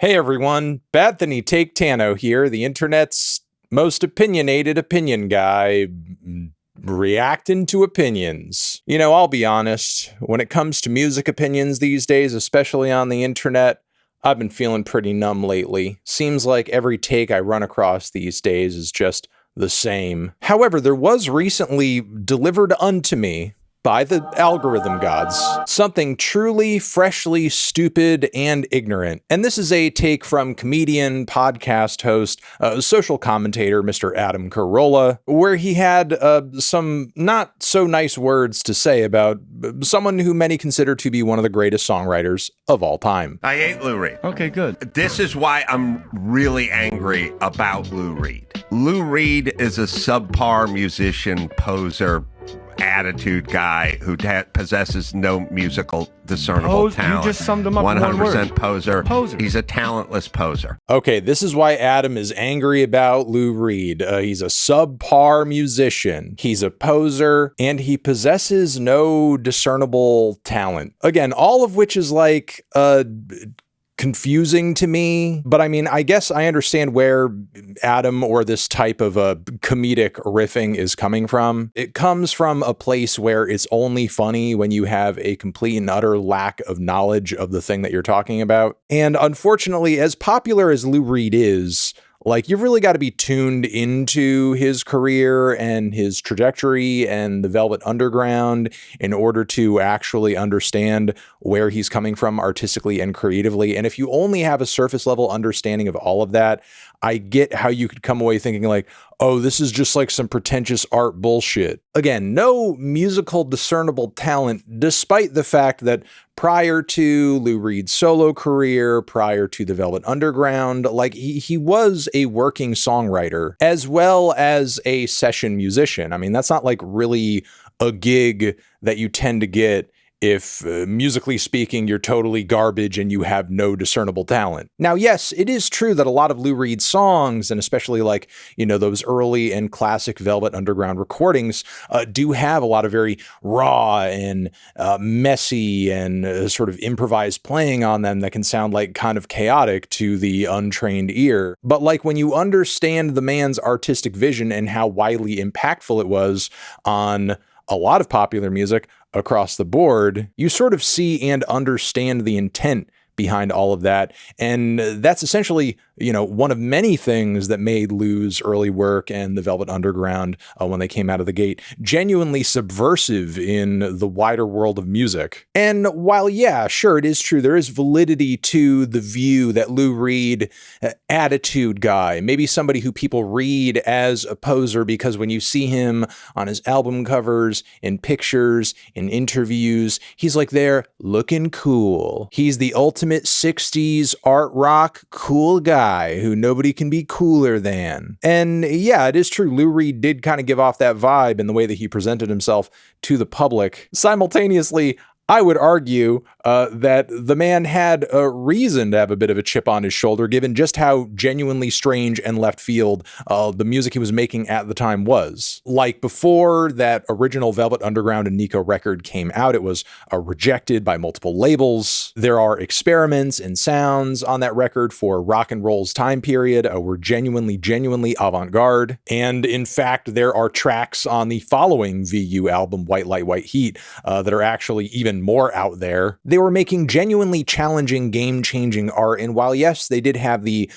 Hey everyone, Bethany Take Tano here, the internet's most opinionated opinion guy, reacting to opinions. You know, I'll be honest, when it comes to music opinions these days, especially on the internet, I've been feeling pretty numb lately. Seems like every take I run across these days is just the same. However, there was recently delivered unto me by the algorithm gods something truly, freshly stupid and ignorant. And this is a take from comedian, podcast host, social commentator, Mr. Adam Carolla, where he had some not so nice words to say about someone who many consider to be one of the greatest songwriters of all time. I hate Lou Reed. Okay, good. This is why I'm really angry about Lou Reed. Lou Reed is a subpar musician, poser, attitude guy who possesses no musical discernible talent. You just summed him up in one word. 100% poser. Poser. He's a talentless poser. Okay, this is why Adam is angry about Lou Reed. He's a subpar musician. He's a poser, and he possesses no discernible talent. Again, all of which is like confusing to me, but I mean, I guess I understand where Adam or this type of comedic riffing is coming from. It comes from a place where it's only funny when you have a complete and utter lack of knowledge of the thing that you're talking about. And unfortunately, as popular as Lou Reed is, like, you've really got to be tuned into his career and his trajectory and the Velvet Underground in order to actually understand where he's coming from artistically and creatively. And if you only have a surface level understanding of all of that, I get how you could come away thinking like, oh, this is just like some pretentious art bullshit. Again, no musical discernible talent, despite the fact that prior to Lou Reed's solo career, prior to the Velvet Underground, like he was a working songwriter as well as a session musician. I mean, that's not like really a gig that you tend to get if, musically speaking, you're totally garbage and you have no discernible talent. Now, yes, it is true that a lot of Lou Reed songs, and especially like, you know, those early and classic Velvet Underground recordings, do have a lot of very raw and messy and sort of improvised playing on them that can sound like kind of chaotic to the untrained ear. But like when you understand the man's artistic vision and how widely impactful it was on a lot of popular music across the board, you sort of see and understand the intent behind all of that. And that's essentially, you know, one of many things that made Lou's early work and the Velvet Underground, when they came out of the gate, genuinely subversive in the wider world of music. And while, yeah, sure, it is true, there is validity to the view that Lou Reed, attitude guy, maybe somebody who people read as a poser because when you see him on his album covers, in pictures, in interviews, he's like there looking cool. He's the ultimate 60s art rock cool guy who nobody can be cooler than. And yeah, it is true, Lou Reed did kind of give off that vibe in the way that he presented himself to the public. Simultaneously, I would argue that the man had a reason to have a bit of a chip on his shoulder, given just how genuinely strange and left field the music he was making at the time was. Like before that original Velvet Underground and Nico record came out, it was rejected by multiple labels. There are experiments and sounds on that record for rock and roll's time period were genuinely avant-garde. And in fact, there are tracks on the following VU album, White Light, White Heat, that are actually even more out there. They were making genuinely challenging, game-changing art, and while yes, they did have the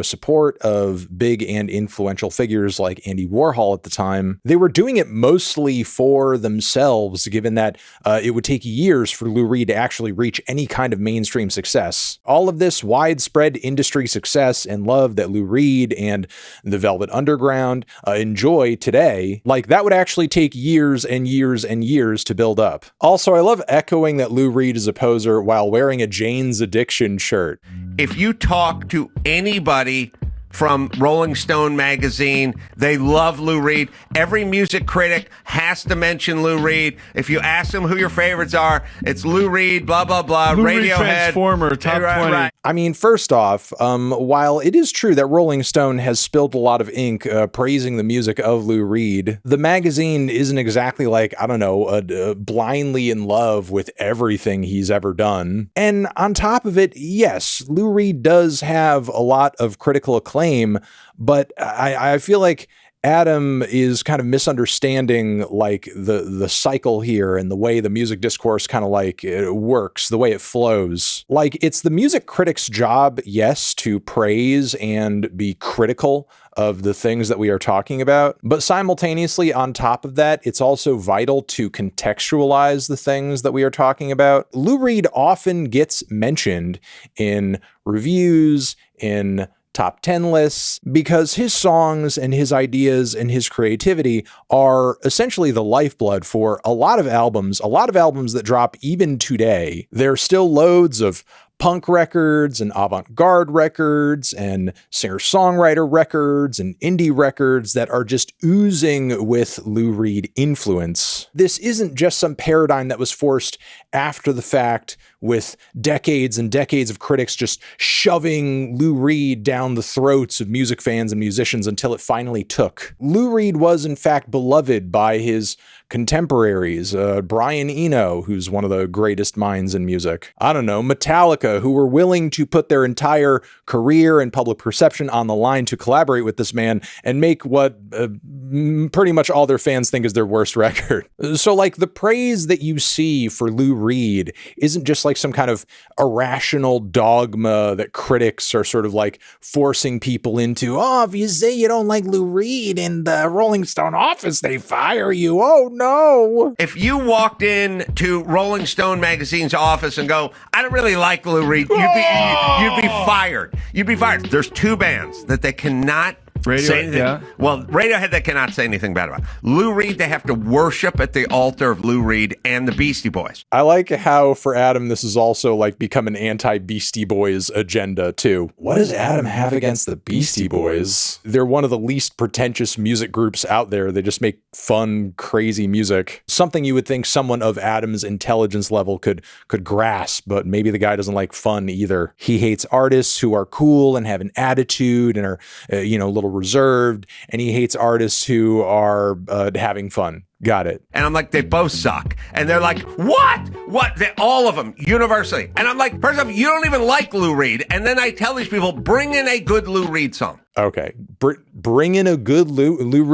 support of big and influential figures like Andy Warhol at the time, they were doing it mostly for themselves, given that it would take years for Lou Reed to actually reach any kind of mainstream success. All of this widespread industry success and love that Lou Reed and the Velvet Underground enjoy today, like that would actually take years and years and years to build up. Also, I love echoing that Lou Reed is a poser while wearing a Jane's Addiction shirt. If you talk to anybody from Rolling Stone magazine. They love Lou Reed. Every music critic has to mention Lou Reed. If you ask them who your favorites are, it's Lou Reed, blah, blah, blah, Lou Reed Radiohead. Transformer, top 20. I mean, first off, while it is true that Rolling Stone has spilled a lot of ink praising the music of Lou Reed, the magazine isn't exactly like, I don't know, blindly in love with everything he's ever done. And on top of it, yes, Lou Reed does have a lot of critical acclaim, but I feel like Adam is kind of misunderstanding like the cycle here and the way the music discourse kind of like it works, the way it flows. Like, it's the music critic's job, yes, to praise and be critical of the things that we are talking about, but simultaneously on top of that, it's also vital to contextualize the things that we are talking about. Lou Reed often gets mentioned in reviews, in top 10 lists, because his songs and his ideas and his creativity are essentially the lifeblood for a lot of albums that drop even today. There's still loads of punk records and avant-garde records and singer-songwriter records and indie records that are just oozing with Lou Reed influence. This isn't just some paradigm that was forced after the fact with decades and decades of critics just shoving Lou Reed down the throats of music fans and musicians until it finally took. Lou Reed was in fact beloved by his contemporaries, Brian Eno, who's one of the greatest minds in music. I don't know, Metallica, who were willing to put their entire career and public perception on the line to collaborate with this man and make what pretty much all their fans think is their worst record. So like the praise that you see for Lou Reed isn't just like some kind of irrational dogma that critics are sort of like forcing people into. Oh, if you say you don't like Lou Reed in the Rolling Stone office, they fire you. Oh no. If you walked in to Rolling Stone magazine's office and go, I don't really like Lou Reed, you'd be fired. You'd be fired. There's two bands that they cannot say anything. Yeah. Well, Radiohead, they cannot say anything bad about. Lou Reed, they have to worship at the altar of Lou Reed and the Beastie Boys. I like how for Adam, this is also like become an anti-Beastie Boys agenda too. What does Adam have against the Beastie Boys? They're one of the least pretentious music groups out there. They just make fun, crazy music. Something you would think someone of Adam's intelligence level could grasp, but maybe the guy doesn't like fun either. He hates artists who are cool and have an attitude and are, a little reserved, and he hates artists who are having fun. Got it. And I'm like, they both suck. And they're like, what? All of them, universally. And I'm like, first off, you don't even like Lou Reed. And then I tell these people, bring in a good Lou Reed song. Okay, bring in a good Lou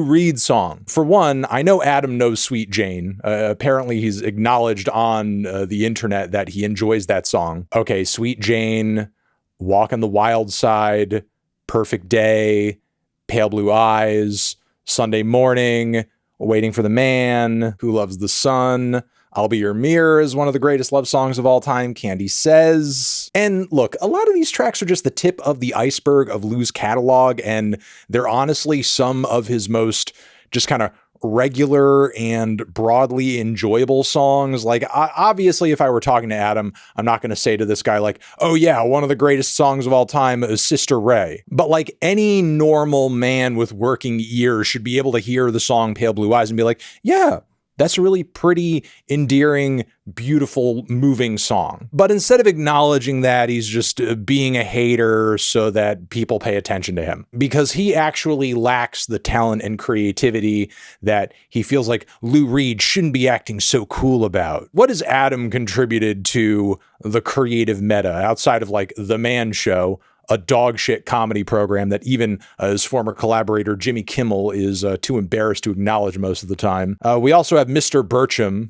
Reed song. For one, I know Adam knows Sweet Jane. Apparently he's acknowledged on the internet that he enjoys that song. Okay, Sweet Jane, Walk on the Wild Side, Perfect Day, Pale Blue Eyes, Sunday Morning, Waiting for the Man, Who Loves the Sun, I'll Be Your Mirror is one of the greatest love songs of all time, Candy Says. And look, a lot of these tracks are just the tip of the iceberg of Lou's catalog, and they're honestly some of his most just kind of regular and broadly enjoyable songs. Like, obviously, if I were talking to Adam, I'm not going to say to this guy like, oh yeah, one of the greatest songs of all time is Sister Ray. But like any normal man with working ears should be able to hear the song Pale Blue Eyes and be like, yeah, that's a really pretty, endearing, beautiful, moving song. But instead of acknowledging that, he's just being a hater so that people pay attention to him. Because he actually lacks the talent and creativity that he feels like Lou Reed shouldn't be acting so cool about. What has Adam contributed to the creative meta outside of like The Man Show, a dog shit comedy program that even his former collaborator Jimmy Kimmel is too embarrassed to acknowledge most of the time. We also have Mr. Bircham,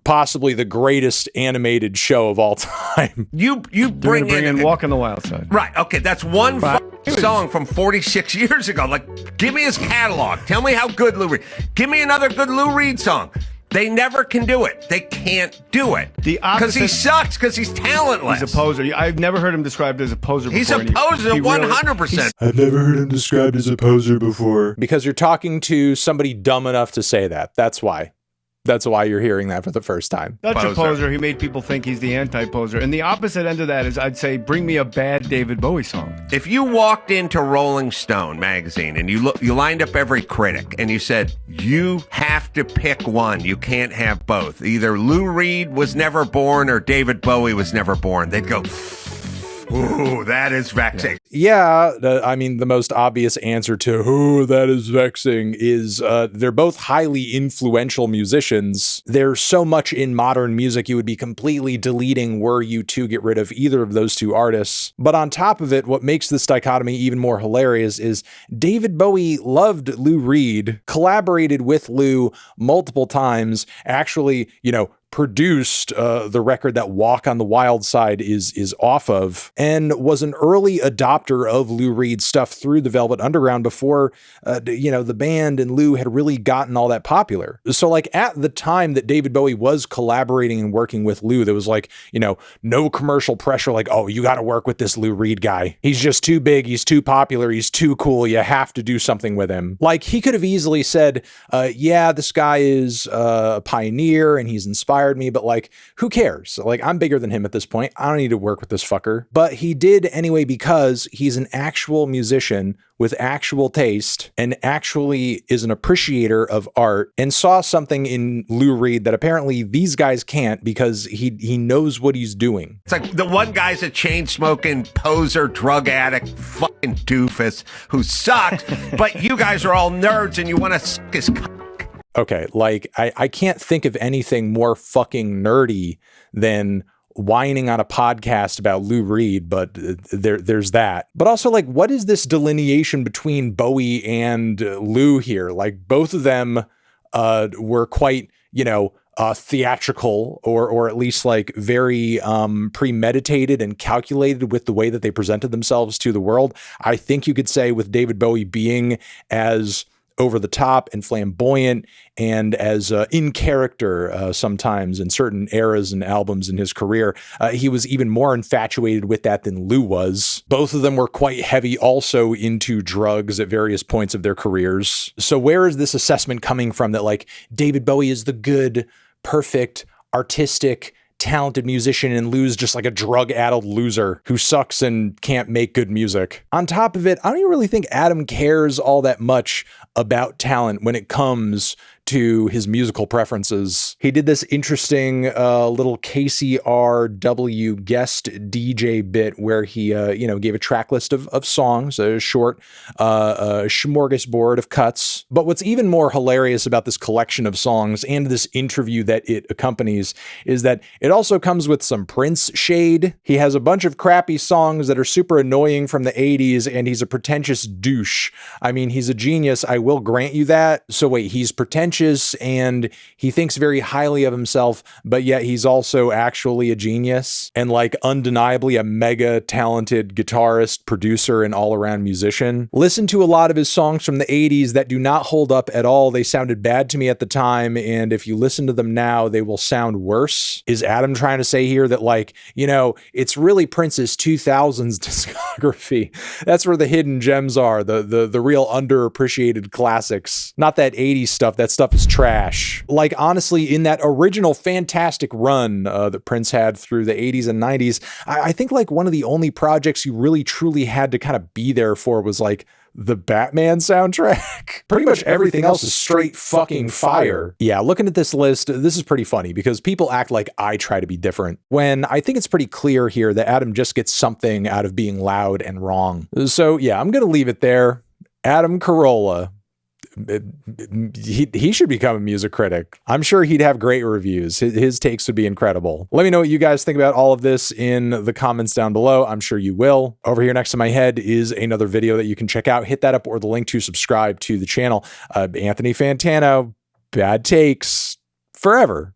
possibly the greatest animated show of all time. You bring in Walk on the Wild Side. Right, okay, that's one song from 46 years ago. Like, give me his catalog. Tell me how good Lou Reed. Give me another good Lou Reed song. They never can do it. They can't do it. Because he sucks, because he's talentless. He's a poser. I've never heard him described as a poser before. He's a poser, 100%. I've never heard him described as a poser before. Because you're talking to somebody dumb enough to say that. That's why. That's why you're hearing that for the first time. Such Poser. a poser. He made people think he's the anti-poser. And the opposite end of that is, I'd say, bring me a bad David Bowie song. If you walked into Rolling Stone magazine and you lined up every critic and you said, you have to pick one, you can't have both. Either Lou Reed was never born or David Bowie was never born. They'd go, ooh, that is vexing. Yeah, I mean, the most obvious answer to "ooh, that is vexing" is they're both highly influential musicians. There's so much in modern music you would be completely deleting were you to get rid of either of those two artists. But on top of it, what makes this dichotomy even more hilarious is David Bowie loved Lou Reed, collaborated with Lou multiple times, actually, produced the record that Walk on the Wild Side is off of, and was an early adopter of Lou Reed's stuff through the Velvet Underground before, the band and Lou had really gotten all that popular. So like at the time that David Bowie was collaborating and working with Lou, there was like, no commercial pressure like, oh, you got to work with this Lou Reed guy. He's just too big. He's too popular. He's too cool. You have to do something with him. Like he could have easily said, yeah, this guy is a pioneer and he's inspired me, but like, who cares? Like, I'm bigger than him at this point. I don't need to work with this fucker. But he did anyway because he's an actual musician with actual taste and actually is an appreciator of art and saw something in Lou Reed that apparently these guys can't because he knows what he's doing. It's like the one guy's a chain-smoking, poser, drug addict, fucking doofus who sucked, but you guys are all nerds and you want to suck his cock. Okay, like, I can't think of anything more fucking nerdy than whining on a podcast about Lou Reed, but there's that. But also, like, what is this delineation between Bowie and Lou here? Like, both of them were quite, theatrical or at least like very premeditated and calculated with the way that they presented themselves to the world. I think you could say with David Bowie being as over the top and flamboyant and as in character sometimes in certain eras and albums in his career, he was even more infatuated with that than Lou was. Both of them were quite heavy also into drugs at various points of their careers. So where is this assessment coming from that like David Bowie is the good, perfect, artistic, talented musician and Lou's just like a drug-addled loser who sucks and can't make good music? On top of it, I don't even really think Adam cares all that much about talent when it comes to his musical preferences. He did this interesting little KCRW guest DJ bit where he, gave a track list of songs, a short smorgasbord of cuts. But what's even more hilarious about this collection of songs and this interview that it accompanies is that it also comes with some Prince shade. He has a bunch of crappy songs that are super annoying from the 80s, and he's a pretentious douche. I mean, he's a genius, I will grant you that. So wait, he's pretentious and he thinks very highly of himself, but yet he's also actually a genius and like undeniably a mega talented guitarist, producer, and all-around musician. Listen to a lot of his songs from the 80s that do not hold up at all. They sounded bad to me at the time, and if you listen to them now, they will sound worse. Is Adam trying to say here that like, it's really Prince's 2000s discography? That's where the hidden gems are, the real underappreciated classics. Not that 80s stuff. That stuff is trash. Like, honestly, in that original fantastic run that Prince had through the 80s and 90s, I think like one of the only projects you really truly had to kind of be there for was like the Batman soundtrack. Pretty much everything else is straight fucking fire. Yeah, looking at this list, this is pretty funny because people act like I try to be different, when I think it's pretty clear here that Adam just gets something out of being loud and wrong. So yeah, I'm gonna leave it there. Adam Carolla. He should become a music critic. I'm sure he'd have great reviews. His takes would be incredible. Let me know what you guys think about all of this in the comments down below. I'm sure you will. Over here next to my head is another video that you can check out. Hit that up or the link to subscribe to the channel. Anthony Fantano, bad takes forever.